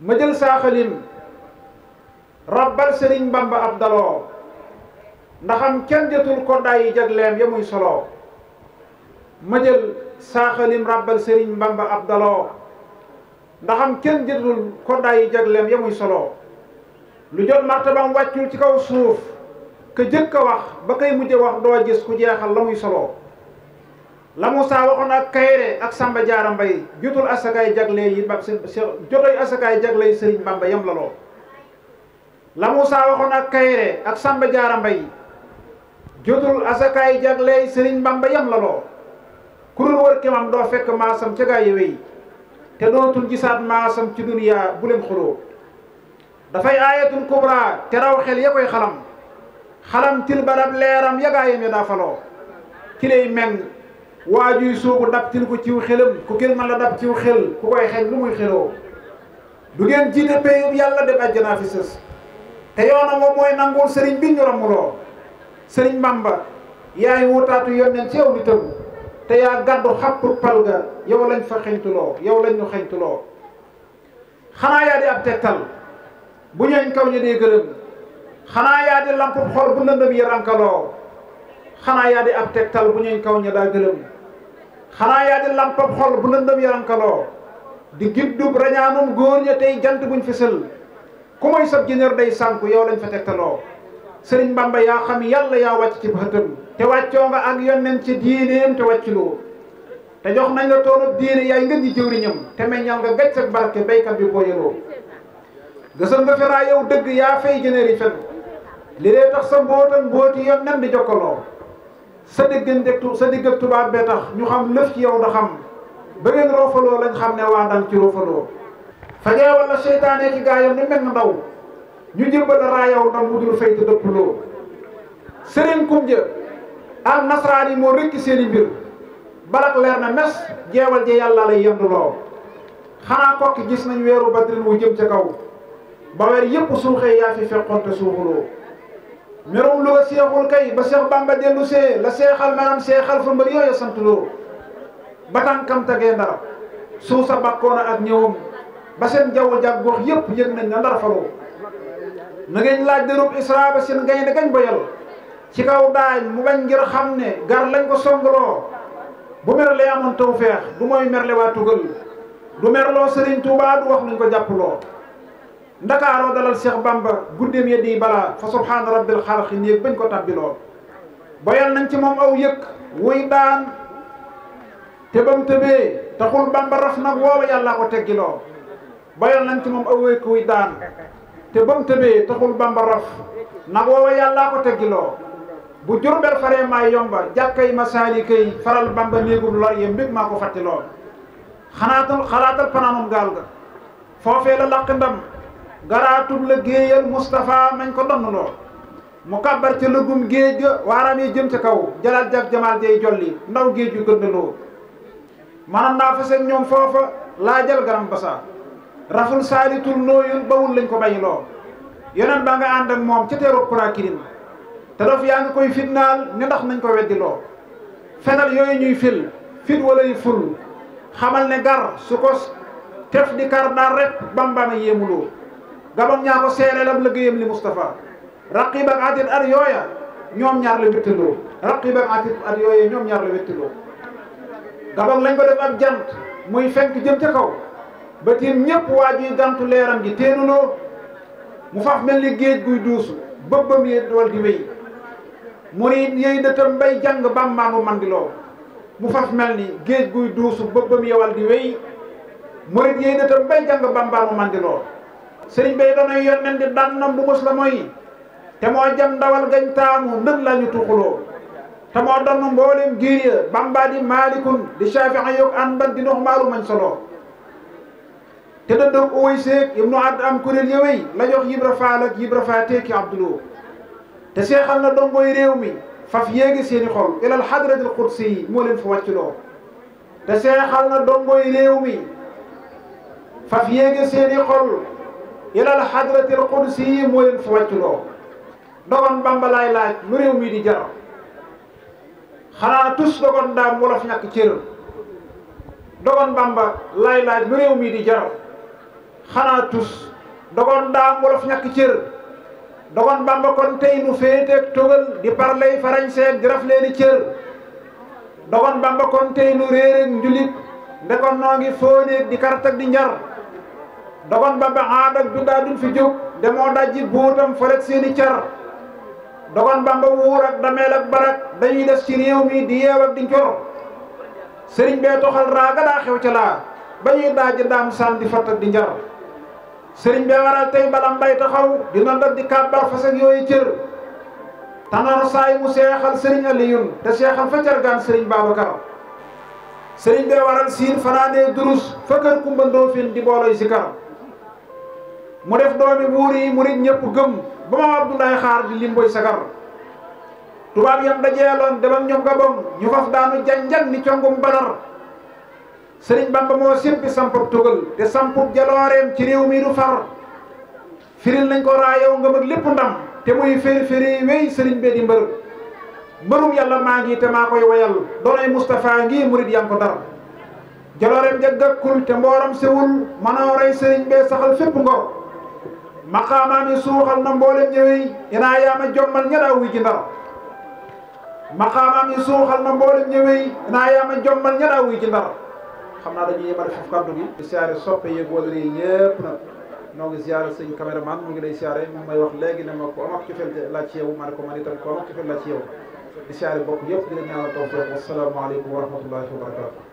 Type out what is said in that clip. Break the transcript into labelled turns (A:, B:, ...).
A: ma jël saaxalim rabbal sëriñ Bamba ab daloo ndaxam kenn jotul koddaay yi jagleem ya muy solo ma jël saaxalim rabbal sëriñ Bamba ab daloo ndaxam kenn jotul koddaay yi jagleem ya muy solo lu jot martabam wàccul ci kaw suuf ka jëkk a wax ba kay mujje wax doo gis ku jeexal la muy solo la Musaa waxoon ak Kayre ak Samba Jaara Mbay jotul asakaay jagle yi ba jotoy asakaay jagle yi sëriñ Bamba yam la loo la Musaa waxoon ak Kayre ak Samba Jaara Mbay jotul asakaay jagle yi sëriñ Bamba yam la loo ku dul wër kemam doo fekk maasam ca gaa yi wéy te dootul gisaat maasam ci duniyaa bu leen xuloo dafay aayatul kubra te raw xel ya koy xalam til barab leeram yagaayam ya daa faloo ki lay meng waajuy soobu dab til ko ciw xelam ku kenn mën la dab ciw xel ku koy xeñ lu muy xeloo du ngeen jiite péyub yàlla dem àjjanaa fi sës te yoonam moom mooy nangul sëriñ bi ñu ramuloo sëriñ Bamba yaay wutaatu yonneen ci yow ni tëm te yaa gàddu xappu pal ga yow lañ fa xeñtuloo yow lañ ñu xeñtuloo xanaa yaa di ab tegtal bu ñooñ kaw ñu dee gërëm xanaa yaa di lamp xol bu lëndëm yi rankaloo xanaa yaa di ab tegtal bu ñooñ kaw ña daa gërëm xanaa yaa di lamp xol bu lëndëm yi rankaloo di giddub rañaanum góor ña tey jant buñ fisal ku moy sab jënër day sànku yow lañ fa tegtaloo sëriñ Bamba yaa xam yàlla yaa wàcc ci bëtam te wàccoo nga ak yonneen ci diineem te wàcculoo te jox nañ la toolub diine yaay ngeen di jëwriñam te meññal nga gàcc ak barke baykat bi booyaloo gësal nga feraa yow dëgg yaa fay jëneeri fen li dee tax sa mbootan mbooti yonneen di jokkaloo sa digg ak tubaab bee tax ñu xam lëf ci yow da xam ba ngeen roofaloo lañ xam ne waa ndang ci roofaloo fajee wala seytaane ci gaayam ni mel ndaw ñu jébbal raayaw ndaw mu dul fay te dëppuloo sëriñ kumja ak nasaraan yi moo rekki seeni mbir balak leer na mes jeewal je yàlla lay yenduloo xanaa kokki gis nañ weeru badrin wu jëm ca kaw ba weer yépp suuxee yaa fi fekkoon te suuxuloo merum lu nga seexul kay ba Seex Bamba dellu see la seexal maanaam seexal fa mbër yooya santuloo ba tànkam tagee ndar suuf sa bakkoona ak ñëwam ba seen jaww jag gox yépp yëg nañ na ndar faloo na ngeen laaj dërub Isra ba seen gaynde gañ boyal ci kaw daañ mu bañ ngir xam ne gar lañ ko songloo bu merle amoon tawfeex du mooy merle waa tugal du merloo Sëriñ Tuubaa du wax nuñ ko jàppuloo ndakaaroo dalal Cheikh Bamba guddeem ya di balaa fa subhaana rabbil xalqi néeg bañ ko tabbiloo boyal nañ ci moom aw yëkk wuy daan te bam tëbee taxul Bamba raf nag woowa yàllaa ko teggiloo boyal nañ ci moom aw yëkk wuy daan te bam tëbee taxul Bamba raf nag woowa yàllaa ko teggiloo bu Jurbel faree maa yomba jàkkay masaali kay faral Bamba néegum lor ye mbég maa ko fàttiloo xalaatal panaanum gaal ga foofee la laq ndam garaatub la géeyal Moustapha mañ ko donnloo mu kàbbar ca lëggum géej ga waaram yi jëm ca kaw jalal jag jamaal jay jolli ndaw géej yu gëndaloo manam naa fa seen ñoom foofa laa jal garam basa raful saalitul nooyul bawul lañ ko bayiloo yeneen ba nga ànd ak moom ca teeru Kurakirin te dof yaa ngi koy fitnaal ne ndax nañ ko weddiloo fenal yooyu ñuy fit wala yu ful xamal ne gar su ko tef di kar daal rek Bamba yéemuloo gabam ñaa ko seereelam liggéeyam li Moustapha raqib ak atit at yooya ñoom ñaar la wettiloo raqib ak atit at yooya ñoom ñaar la wettiloo gabam lañ ko def ak jant muy fenk jëm ca kaw ba tiim ñëpp waa juy gantu leeram gi teenuloo mu faf mel ni géej guy duusu bëbbam yi wal di wéy murid yey dëtam bay jàng bàmbaangu mandiloo mu faf mel ni géej guy duusu bëbbam yi wal di wéy murid yey dëtam bay jàng bàmbaangu mandiloo sëriñ bay danay yonneen di dannam bu mos la mooy te moo jam ndawal gañ taamu ndën la ñu tuxuloo te moo donn mboolem giir ya Bamba di maalikun di Shaafi'i yoog àndan di nox maalu mañ solo te dëddoog uway seeg Ibnu Add am kuréel yëwéy la jox Yibra Faal ak Yibra Faa teeki Abduloo te seexal na dongoy réew mi faf yéegi seeni xol ilal hadratil qudsi yi moo leen fa wàcculoo te seexal na dongoy réew mi faf yéegi seeni xol ilal hadratil qudsi yi moo leen fa wàcculoo dogon Bamba laay laaj lu réew mi di jar xanaa tus dogon daam wolof ñàkk cër dogon Bamba laay laaj lu réew mi di jar xanaa tus dogon daam wolof ñàkk cër dogon Bamba kon tey nu féeteeg tugal di parley farañseeg di raf leeni cër dogon Bamba kon tey nu réeréeg njulit ndekon noo ngi fóoneeg di kartak di njar dogon Bamba aadak dundaa duñ fi jóg demoo dajji buutam folet seeni car dogon Bamba wuur ak dameel ak barak dañuy des ci réew mi di yeew ak di njor sëriñ bee toxal raaga daa xew ca laa ba ñuy daaji daam saan di fatt ak di njar sëriñ bee waral tey balam bay taxaw dina dat di kàbbar fas ak yooyu cër tanoor saay mu seexal sëriñ Aliyun te seexal fa cargaan sëriñ Babacar sëriñ bee waral siin fanaanee durus fa kër Kumba Ndoofin di booloy sikar mu def doomi buur yi murit ñëpp gëm ba ma Abdoulaye xaar di limboy sagar tubaab yam dajeeloon demam ñoom Gabon ñu faf daanu janjan ni congum Badar sëriñ Bamba moo séppi sampub tugal te sampub jalooreem ci réew mi du far firil nañ ko raayow ngëm ak lépp ndam te muy féri wéy sëriñ bee di mbër mbërum yàlla maa ngi te maa koy woyal doonay Moustapha ngi murit yam ko dar jalooreem ja gàkkul te mbooram sewul manoo rey sëriñ bee saxal fépp ngor maqaamaam yi suuxal na mboolem ñëwey inaa yaama jommal ña wuy ji ndar maqaamaam yi suuxal na mboolem ñëwey inaa yaama jommal ña wuy ji ndar xam naa dañuy yemale foofu kàddu gi di siyaare soppe yeeg wala yi yëpp nag noo ngi siyaare sëñ caméraman mu ngi lay siyaare mu may wax léegi ne ma ko am ak cofeel laa ci yow ma ne ko man itam ko am ak cofeel laa ci yow di siyaare bokk yëpp di leen ñaanal tawfiq wassalaamu aleykum wa rahmatullahi wa barakatu